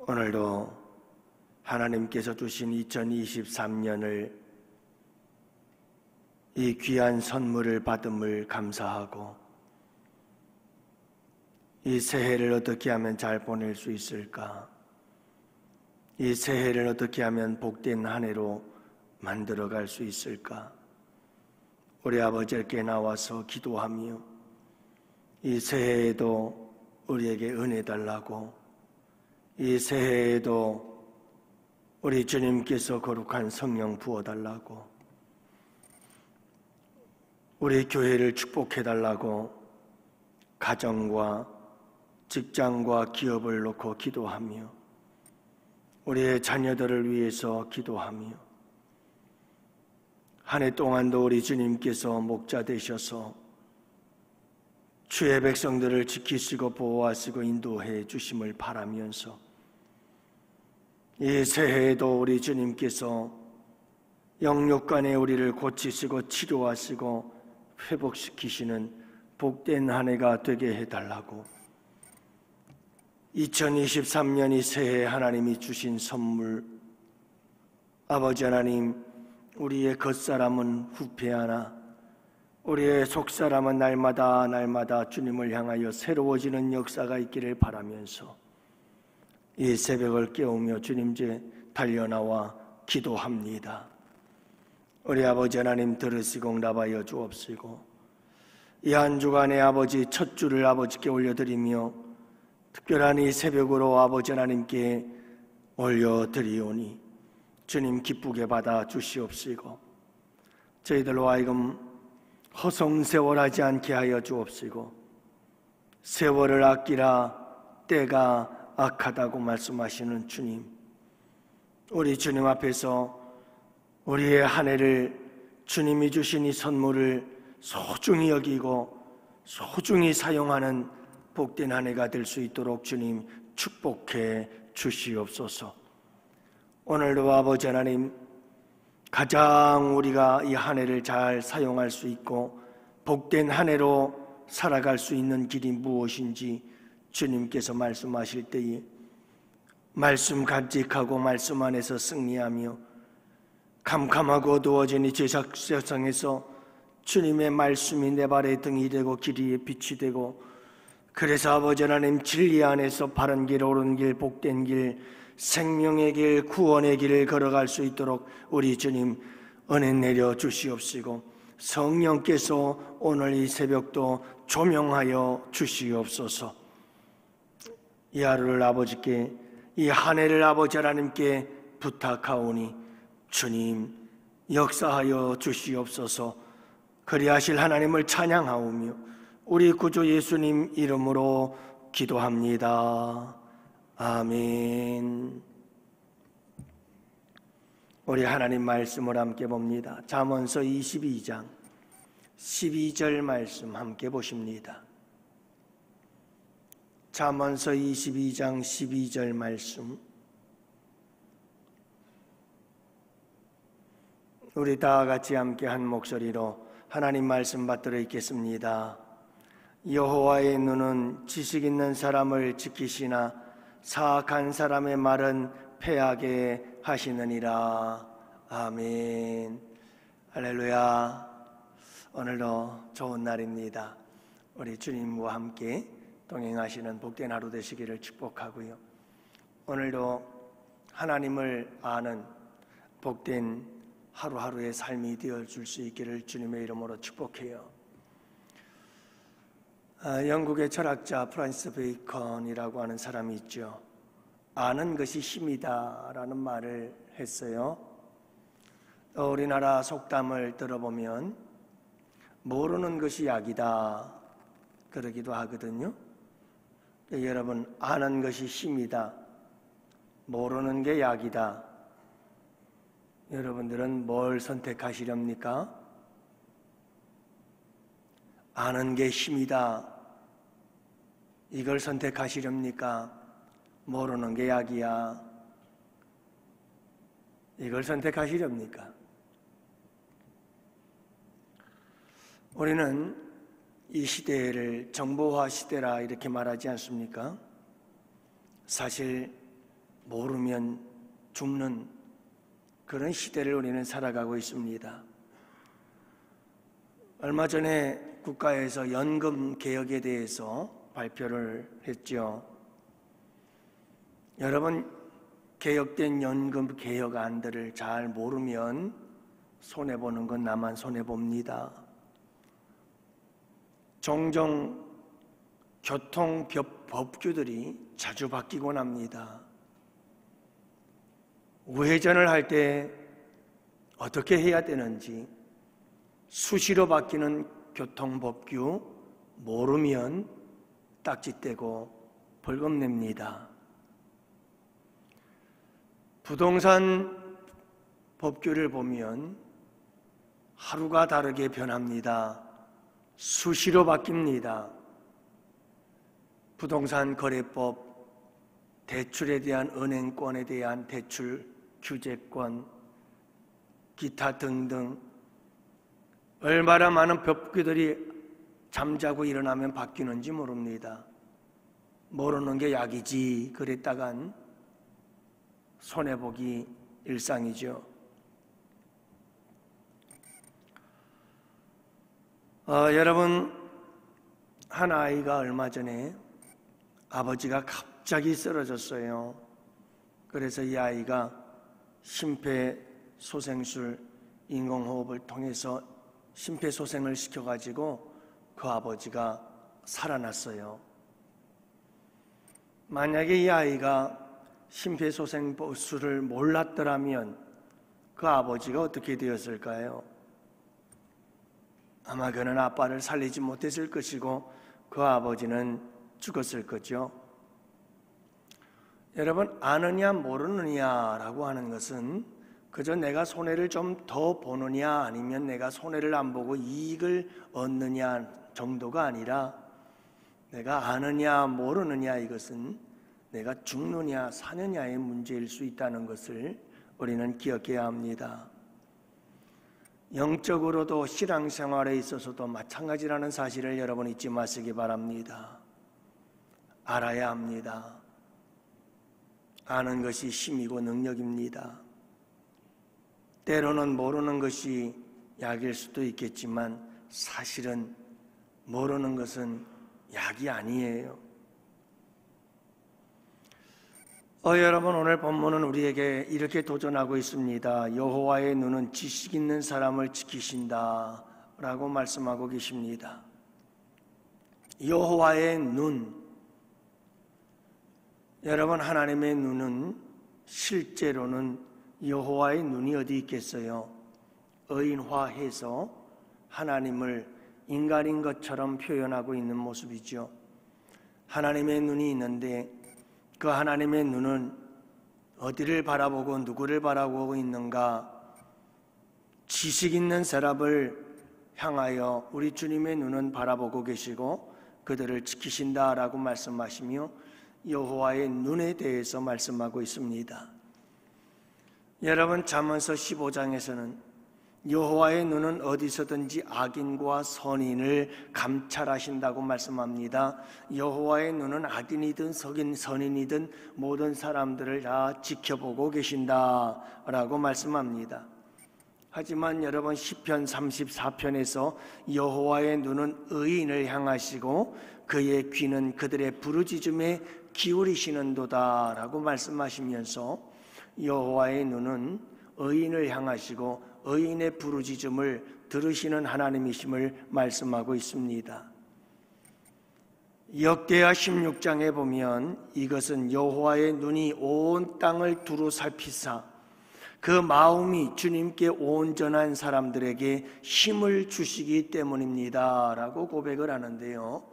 오늘도 하나님께서 주신 2023년을 이 귀한 선물을 받음을 감사하고 이 새해를 어떻게 하면 잘 보낼 수 있을까? 이 새해를 어떻게 하면 복된 한 해로 만들어갈 수 있을까? 우리 아버지께 나와서 기도하며 이 새해에도 우리에게 은혜 달라고, 이 새해에도 우리 주님께서 거룩한 성령 부어달라고, 우리 교회를 축복해달라고 가정과 직장과 기업을 놓고 기도하며 우리의 자녀들을 위해서 기도하며 한 해 동안도 우리 주님께서 목자 되셔서 주의 백성들을 지키시고 보호하시고 인도해 주심을 바라면서 이 새해에도 우리 주님께서 영육간에 우리를 고치시고 치료하시고 회복시키시는 복된 한 해가 되게 해달라고, 2023년이 새해 하나님이 주신 선물, 아버지 하나님, 우리의 겉사람은 후패하나 우리의 속사람은 날마다 날마다 주님을 향하여 새로워지는 역사가 있기를 바라면서 이 새벽을 깨우며 주님께 달려나와 기도합니다. 우리 아버지 하나님 들으시고 응답하여 주옵시고, 이 한 주간의 아버지 첫 주를 아버지께 올려드리며 특별한 이 새벽으로 아버지 하나님께 올려드리오니 주님 기쁘게 받아 주시옵시고, 저희들로 하여금 허송세월하지 않게 하여 주옵시고, 세월을 아끼라 때가 악하다고 말씀하시는 주님, 우리 주님 앞에서 우리의 한 해를 주님이 주신 이 선물을 소중히 여기고 소중히 사용하는 복된 한 해가 될 수 있도록 주님 축복해 주시옵소서. 오늘도 아버지 하나님, 가장 우리가 이 한 해를 잘 사용할 수 있고 복된 한 해로 살아갈 수 있는 길이 무엇인지 주님께서 말씀하실 때에 말씀 간직하고 말씀 안에서 승리하며 캄캄하고 어두워진 이 죄악 세상에서 주님의 말씀이 내 발의 등이 되고 길 위에 빛이 되고, 그래서 아버지 하나님 진리 안에서 바른 길, 옳은 길, 복된 길, 생명의 길, 구원의 길을 걸어갈 수 있도록 우리 주님 은혜 내려 주시옵시고, 성령께서 오늘 이 새벽도 조명하여 주시옵소서. 이 하루를 아버지께, 이 한 해를 아버지 하나님께 부탁하오니 주님 역사하여 주시옵소서. 그리하실 하나님을 찬양하오며 우리 구주 예수님 이름으로 기도합니다. 아멘. 우리 하나님 말씀을 함께 봅니다. 잠언서 22장 12절 말씀 함께 보십니다. 잠언서 22장 12절 말씀, 우리 다 같이 함께 한 목소리로 하나님 말씀 받들어 읽겠습니다. 여호와의 눈은 지식 있는 사람을 지키시나 사악한 사람의 말은 패하게 하시느니라. 아멘. 할렐루야. 오늘도 좋은 날입니다. 우리 주님과 함께 동행하시는 복된 하루 되시기를 축복하고요, 오늘도 하나님을 아는 복된 하루하루의 삶이 되어줄 수 있기를 주님의 이름으로 축복해요. 영국의 철학자 프란시스 베이컨이라고 하는 사람이 있죠. 아는 것이 힘이다 라는 말을 했어요. 우리나라 속담을 들어보면 모르는 것이 약이다 그러기도 하거든요. 여러분, 아는 것이 힘이다, 모르는 게 약이다, 여러분들은 뭘 선택하시렵니까? 아는 게 힘이다, 이걸 선택하시렵니까? 모르는 게 약이야, 이걸 선택하시렵니까? 우리는 이 시대를 정보화 시대라 이렇게 말하지 않습니까? 사실 모르면 죽는 그런 시대를 우리는 살아가고 있습니다. 얼마 전에 국가에서 연금 개혁에 대해서 발표를 했죠. 여러분, 개혁된 연금 개혁안들을 잘 모르면 손해보는 건 나만 손해봅니다. 종종 교통법규들이 자주 바뀌곤 합니다. 우회전을 할 때 어떻게 해야 되는지 수시로 바뀌는 교통법규 모르면 딱지떼고 벌금 냅니다. 부동산 법규를 보면 하루가 다르게 변합니다. 수시로 바뀝니다. 부동산 거래법, 대출에 대한 은행권에 대한 대출 규제권, 기타 등등 얼마나 많은 법규들이 잠자고 일어나면 바뀌는지 모릅니다. 모르는 게 약이지 그랬다간 손해보기 일상이죠. 여러분, 한 아이가 얼마 전에 아버지가 갑자기 쓰러졌어요. 그래서 이 아이가 심폐소생술, 인공호흡을 통해서 심폐소생을 시켜가지고 그 아버지가 살아났어요. 만약에 이 아이가 심폐소생술을 몰랐더라면 그 아버지가 어떻게 되었을까요? 아마 그는 아빠를 살리지 못했을 것이고 그 아버지는 죽었을 거죠. 여러분, 아느냐 모르느냐라고 하는 것은 그저 내가 손해를 좀 더 보느냐 아니면 내가 손해를 안 보고 이익을 얻느냐 정도가 아니라 내가 아느냐 모르느냐, 이것은 내가 죽느냐 사느냐의 문제일 수 있다는 것을 우리는 기억해야 합니다. 영적으로도 신앙생활에 있어서도 마찬가지라는 사실을 여러분 잊지 마시기 바랍니다. 알아야 합니다. 아는 것이 힘이고 능력입니다. 때로는 모르는 것이 약일 수도 있겠지만 사실은 모르는 것은 약이 아니에요. 여러분, 오늘 본문은 우리에게 이렇게 도전하고 있습니다. 여호와의 눈은 지식 있는 사람을 지키신다 라고 말씀하고 계십니다. 여호와의 눈, 여러분, 하나님의 눈은 실제로는 여호와의 눈이 어디 있겠어요? 의인화해서 하나님을 인간인 것처럼 표현하고 있는 모습이죠. 하나님의 눈이 있는데 그 하나님의 눈은 어디를 바라보고 누구를 바라보고 있는가? 지식 있는 사람을 향하여 우리 주님의 눈은 바라보고 계시고 그들을 지키신다라고 말씀하시며 여호와의 눈에 대해서 말씀하고 있습니다. 여러분, 잠언서 15장에서는 여호와의 눈은 어디서든지 악인과 선인을 감찰하신다고 말씀합니다. 여호와의 눈은 악인이든 선인이든 모든 사람들을 다 지켜보고 계신다라고 말씀합니다. 하지만 여러분, 시편 34편에서 여호와의 눈은 의인을 향하시고 그의 귀는 그들의 부르짖음에 기울이시는도다 라고 말씀하시면서 여호와의 눈은 의인을 향하시고 의인의 부르짖음을 들으시는 하나님이심을 말씀하고 있습니다. 역대하 16장에 보면 이것은 여호와의 눈이 온 땅을 두루 살피사 그 마음이 주님께 온전한 사람들에게 힘을 주시기 때문입니다 라고 고백을 하는데요,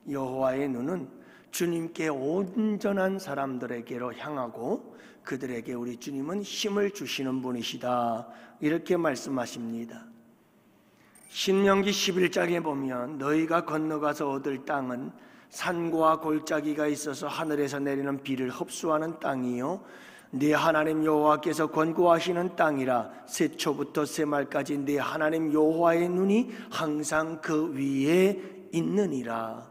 여호와의 눈은 주님께 온전한 사람들에게로 향하고 그들에게 우리 주님은 힘을 주시는 분이시다 이렇게 말씀하십니다. 신명기 11장에 보면 너희가 건너가서 얻을 땅은 산과 골짜기가 있어서 하늘에서 내리는 비를 흡수하는 땅이요 네 하나님 여호와께서 권고하시는 땅이라 새초부터 새말까지 네 하나님 여호와의 눈이 항상 그 위에 있느니라.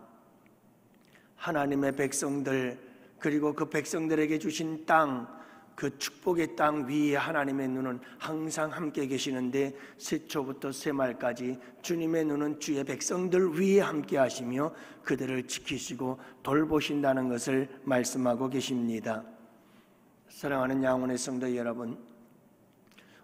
하나님의 백성들, 그리고 그 백성들에게 주신 땅, 그 축복의 땅 위에 하나님의 눈은 항상 함께 계시는데 새초부터 새말까지 주님의 눈은 주의 백성들 위에 함께 하시며 그들을 지키시고 돌보신다는 것을 말씀하고 계십니다. 사랑하는 양원의 성도 여러분,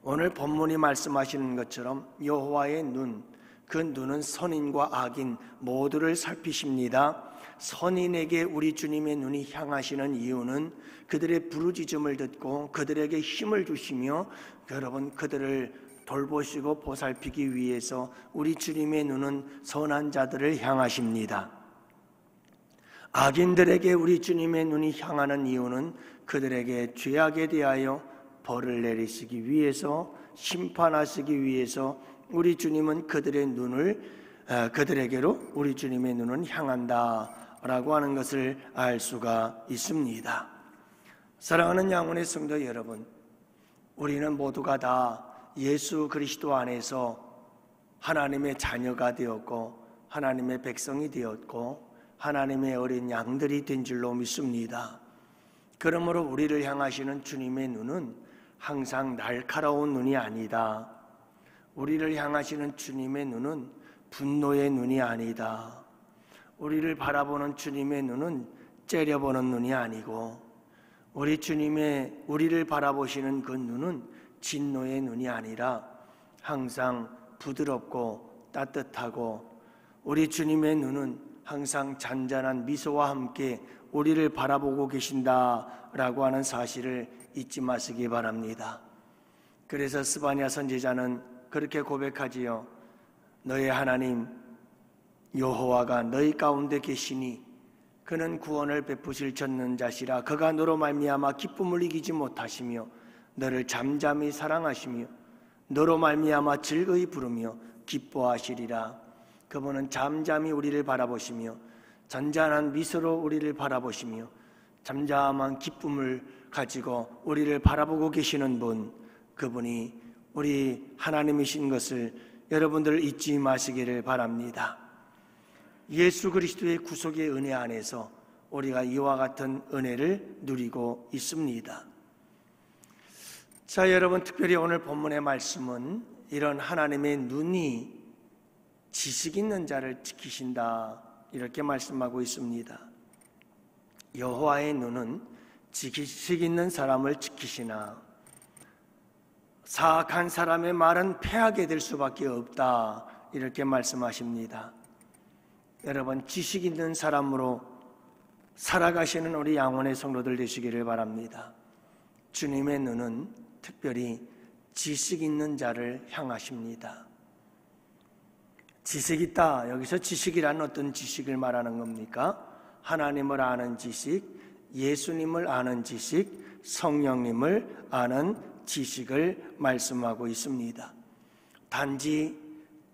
오늘 본문이 말씀하시는 것처럼 여호와의 눈, 그 눈은 선인과 악인 모두를 살피십니다. 선인에게 우리 주님의 눈이 향하시는 이유는 그들의 부르짖음을 듣고 그들에게 힘을 주시며 여러분 그들을 돌보시고 보살피기 위해서 우리 주님의 눈은 선한 자들을 향하십니다. 악인들에게 우리 주님의 눈이 향하는 이유는 그들에게 죄악에 대하여 벌을 내리시기 위해서, 심판하시기 위해서 우리 주님은 그들의 눈을 그들에게로 우리 주님의 눈은 향한다라고 하는 것을 알 수가 있습니다. 사랑하는 양원의 성도 여러분, 우리는 모두가 다 예수 그리스도 안에서 하나님의 자녀가 되었고 하나님의 백성이 되었고 하나님의 어린 양들이 된 줄로 믿습니다. 그러므로 우리를 향하시는 주님의 눈은 항상 날카로운 눈이 아니다. 우리를 향하시는 주님의 눈은 분노의 눈이 아니다. 우리를 바라보는 주님의 눈은 째려보는 눈이 아니고 우리를 바라보시는 그 눈은 진노의 눈이 아니라 항상 부드럽고 따뜻하고 우리 주님의 눈은 항상 잔잔한 미소와 함께 우리를 바라보고 계신다라고 하는 사실을 잊지 마시기 바랍니다. 그래서 스바냐 선지자는 그렇게 고백하지요. 너의 하나님 여호와가 너희 가운데 계시니 그는 구원을 베푸실 전능자시라. 그가 너로 말미암아 기쁨을 이기지 못하시며 너를 잠잠히 사랑하시며 너로 말미암아 즐거이 부르며 기뻐하시리라. 그분은 잠잠히 우리를 바라보시며 잔잔한 미소로 우리를 바라보시며 잠잠한 기쁨을 가지고 우리를 바라보고 계시는 분, 그분이 우리 하나님이신 것을 여러분들 잊지 마시기를 바랍니다. 예수 그리스도의 구속의 은혜 안에서 우리가 이와 같은 은혜를 누리고 있습니다. 자, 여러분, 특별히 오늘 본문의 말씀은 이런 하나님의 눈이 지식 있는 자를 지키신다 이렇게 말씀하고 있습니다. 여호와의 눈은 지식 있는 사람을 지키시나 사악한 사람의 말은 패하게 될 수밖에 없다 이렇게 말씀하십니다. 여러분, 지식 있는 사람으로 살아가시는 우리 양원의 성도들 되시기를 바랍니다. 주님의 눈은 특별히 지식 있는 자를 향하십니다. 지식 있다, 여기서 지식이란 어떤 지식을 말하는 겁니까? 하나님을 아는 지식, 예수님을 아는 지식, 성령님을 아는 지식을 말씀하고 있습니다. 단지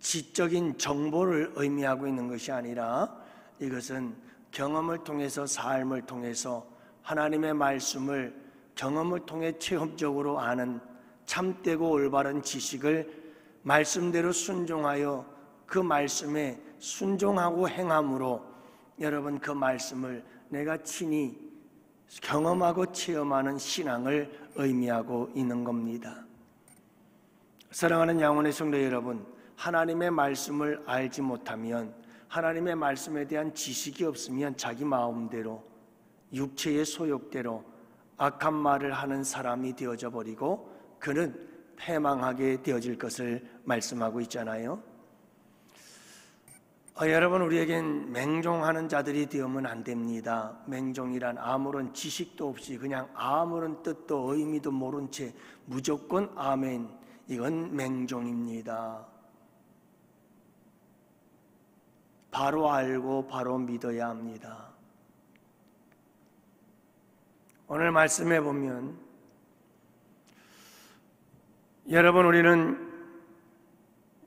지적인 정보를 의미하고 있는 것이 아니라 이것은 경험을 통해서, 삶을 통해서 하나님의 말씀을 경험을 통해 체험적으로 아는 참되고 올바른 지식을 말씀대로 순종하여 그 말씀에 순종하고 행함으로 여러분 그 말씀을 내가 친히 경험하고 체험하는 신앙을 의미하고 있는 겁니다. 사랑하는 양원의 성도 여러분, 하나님의 말씀을 알지 못하면, 하나님의 말씀에 대한 지식이 없으면 자기 마음대로 육체의 소욕대로 악한 말을 하는 사람이 되어져 버리고 그는 패망하게 되어질 것을 말씀하고 있잖아요. 여러분, 우리에겐 맹종하는 자들이 되면 안 됩니다. 맹종이란 아무런 지식도 없이 그냥 아무런 뜻도 의미도 모른 채 무조건 아멘, 이건 맹종입니다. 바로 알고 바로 믿어야 합니다. 오늘 말씀해 보면 여러분, 우리는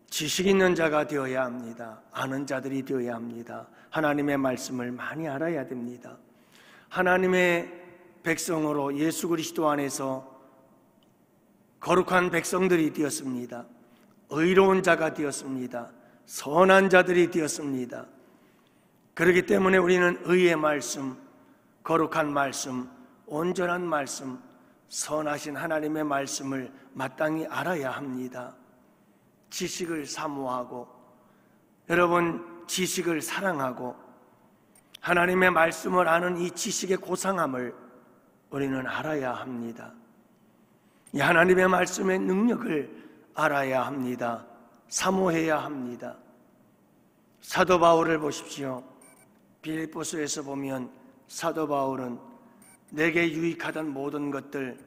지식 있는 자가 되어야 합니다. 아는 자들이 되어야 합니다. 하나님의 말씀을 많이 알아야 됩니다. 하나님의 백성으로 예수 그리스도 안에서 거룩한 백성들이 되었습니다. 의로운 자가 되었습니다. 선한 자들이 되었습니다. 그렇기 때문에 우리는 의의 말씀, 거룩한 말씀, 온전한 말씀, 선하신 하나님의 말씀을 마땅히 알아야 합니다. 지식을 사모하고, 여러분, 지식을 사랑하고 하나님의 말씀을 아는 이 지식의 고상함을 우리는 알아야 합니다. 이 하나님의 말씀의 능력을 알아야 합니다. 사모해야 합니다. 사도 바울을 보십시오. 빌립보서에서 보면 사도 바울은 내게 유익하던 모든 것들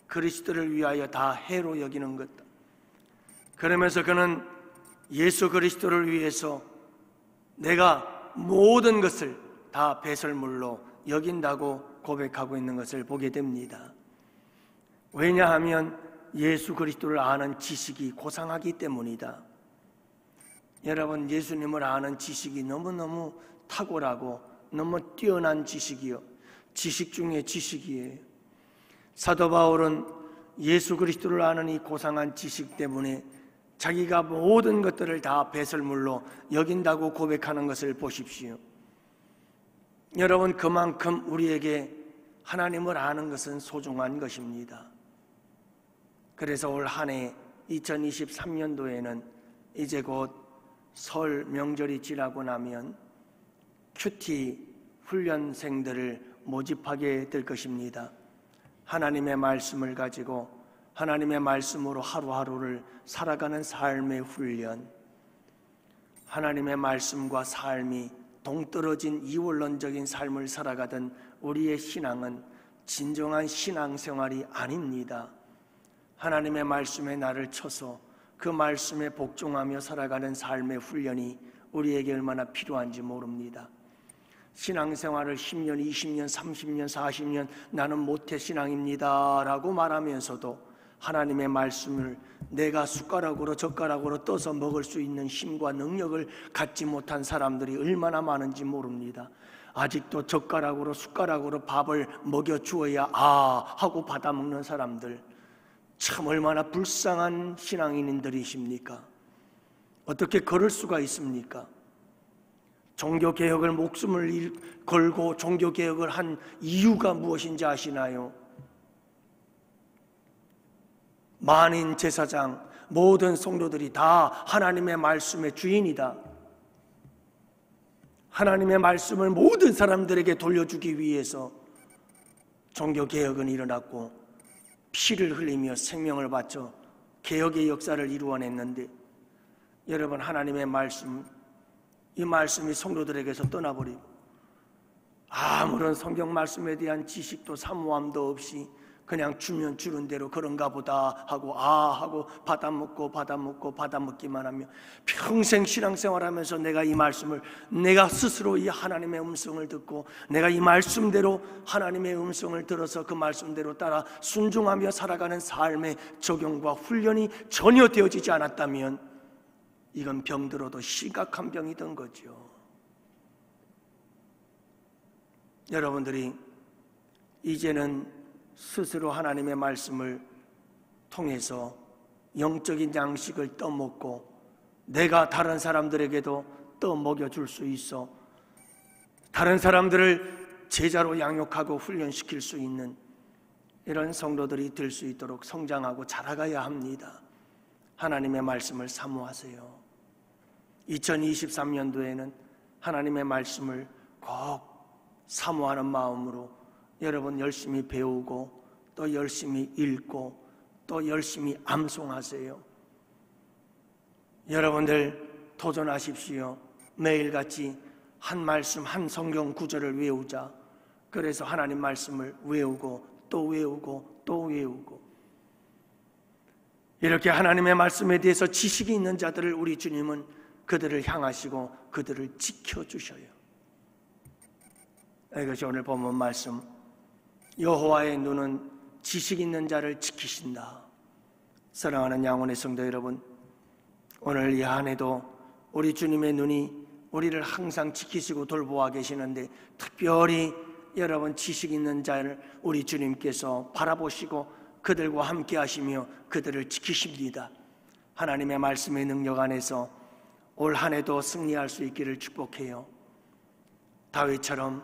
그리스도를 위하여 다 해로 여기는 것, 그러면서 그는 예수 그리스도를 위해서 내가 모든 것을 다 배설물로 여긴다고 고백하고 있는 것을 보게 됩니다. 왜냐하면 예수 그리스도를 아는 지식이 고상하기 때문이다. 여러분, 예수님을 아는 지식이 너무너무 탁월하고 너무 뛰어난 지식이요, 지식 중에 지식이에요. 사도 바울은 예수 그리스도를 아는 이 고상한 지식 때문에 자기가 모든 것들을 다 배설물로 여긴다고 고백하는 것을 보십시오. 여러분, 그만큼 우리에게 하나님을 아는 것은 소중한 것입니다. 그래서 올 한 해 2023년도에는 이제 곧 설 명절이 지나고 나면 큐티 훈련생들을 모집하게 될 것입니다. 하나님의 말씀을 가지고 하나님의 말씀으로 하루하루를 살아가는 삶의 훈련, 하나님의 말씀과 삶이 동떨어진 이원론적인 삶을 살아가던 우리의 신앙은 진정한 신앙생활이 아닙니다. 하나님의 말씀에 나를 쳐서 그 말씀에 복종하며 살아가는 삶의 훈련이 우리에게 얼마나 필요한지 모릅니다. 신앙생활을 10년, 20년, 30년, 40년 나는 모태신앙입니다 라고 말하면서도 하나님의 말씀을 내가 숟가락으로 젓가락으로 떠서 먹을 수 있는 힘과 능력을 갖지 못한 사람들이 얼마나 많은지 모릅니다. 아직도 젓가락으로 숟가락으로 밥을 먹여주어야 하고 받아먹는 사람들, 참 얼마나 불쌍한 신앙인들이십니까? 어떻게 그럴 수가 있습니까? 종교개혁을 목숨을 걸고 종교개혁을 한 이유가 무엇인지 아시나요? 만인 제사장, 모든 성도들이 다 하나님의 말씀의 주인이다. 하나님의 말씀을 모든 사람들에게 돌려주기 위해서 종교개혁은 일어났고 피를 흘리며 생명을 바쳐 개혁의 역사를 이루어냈는데, 여러분, 하나님의 말씀, 이 말씀이 성도들에게서 떠나버리고 아무런 성경 말씀에 대한 지식도 사모함도 없이 그냥 주면 주는 대로 그런가 보다 하고 하고 받아먹기만 하며 평생 신앙생활하면서 내가 이 말씀을, 내가 스스로 이 하나님의 음성을 듣고 내가 이 말씀대로 하나님의 음성을 들어서 그 말씀대로 따라 순종하며 살아가는 삶의 적용과 훈련이 전혀 되어지지 않았다면 이건 병들어도 심각한 병이던 거죠. 여러분들이 이제는 스스로 하나님의 말씀을 통해서 영적인 양식을 떠먹고 내가 다른 사람들에게도 떠먹여줄 수 있어 다른 사람들을 제자로 양육하고 훈련시킬 수 있는 이런 성도들이 될 수 있도록 성장하고 자라가야 합니다. 하나님의 말씀을 사모하세요. 2023년도에는 하나님의 말씀을 꼭 사모하는 마음으로 여러분 열심히 배우고 또 열심히 읽고 또 열심히 암송하세요. 여러분들 도전하십시오. 매일같이 한 말씀, 한 성경 구절을 외우자. 그래서 하나님 말씀을 외우고 또 외우고 또 외우고, 이렇게 하나님의 말씀에 대해서 지식이 있는 자들을 우리 주님은 그들을 향하시고 그들을 지켜주셔요. 이것이 오늘 본문 말씀, 여호와의 눈은 지식 있는 자를 지키신다. 사랑하는 양원의 성도 여러분, 오늘 이 한 해도 우리 주님의 눈이 우리를 항상 지키시고 돌보아 계시는데, 특별히 여러분 지식 있는 자를 우리 주님께서 바라보시고 그들과 함께 하시며 그들을 지키십니다. 하나님의 말씀의 능력 안에서 올 한 해도 승리할 수 있기를 축복해요. 다윗처럼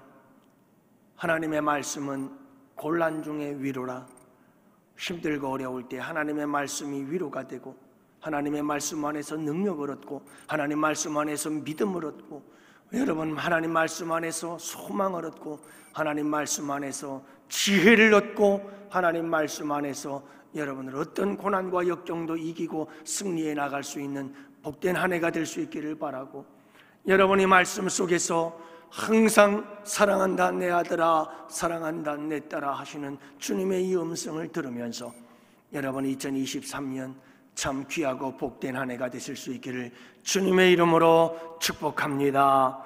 하나님의 말씀은 곤란 중에 위로라. 힘들고 어려울 때 하나님의 말씀이 위로가 되고, 하나님의 말씀 안에서 능력을 얻고, 하나님 말씀 안에서 믿음을 얻고, 여러분 하나님 말씀 안에서 소망을 얻고, 하나님 말씀 안에서 지혜를 얻고, 하나님 말씀 안에서 여러분들 어떤 고난과 역경도 이기고 승리해 나갈 수 있는 복된 한 해가 될 수 있기를 바라고, 여러분이 말씀 속에서 항상 사랑한다 내 아들아, 사랑한다 내 딸아 하시는 주님의 이 음성을 들으면서 여러분 2023년 참 귀하고 복된 한 해가 되실 수 있기를 주님의 이름으로 축복합니다.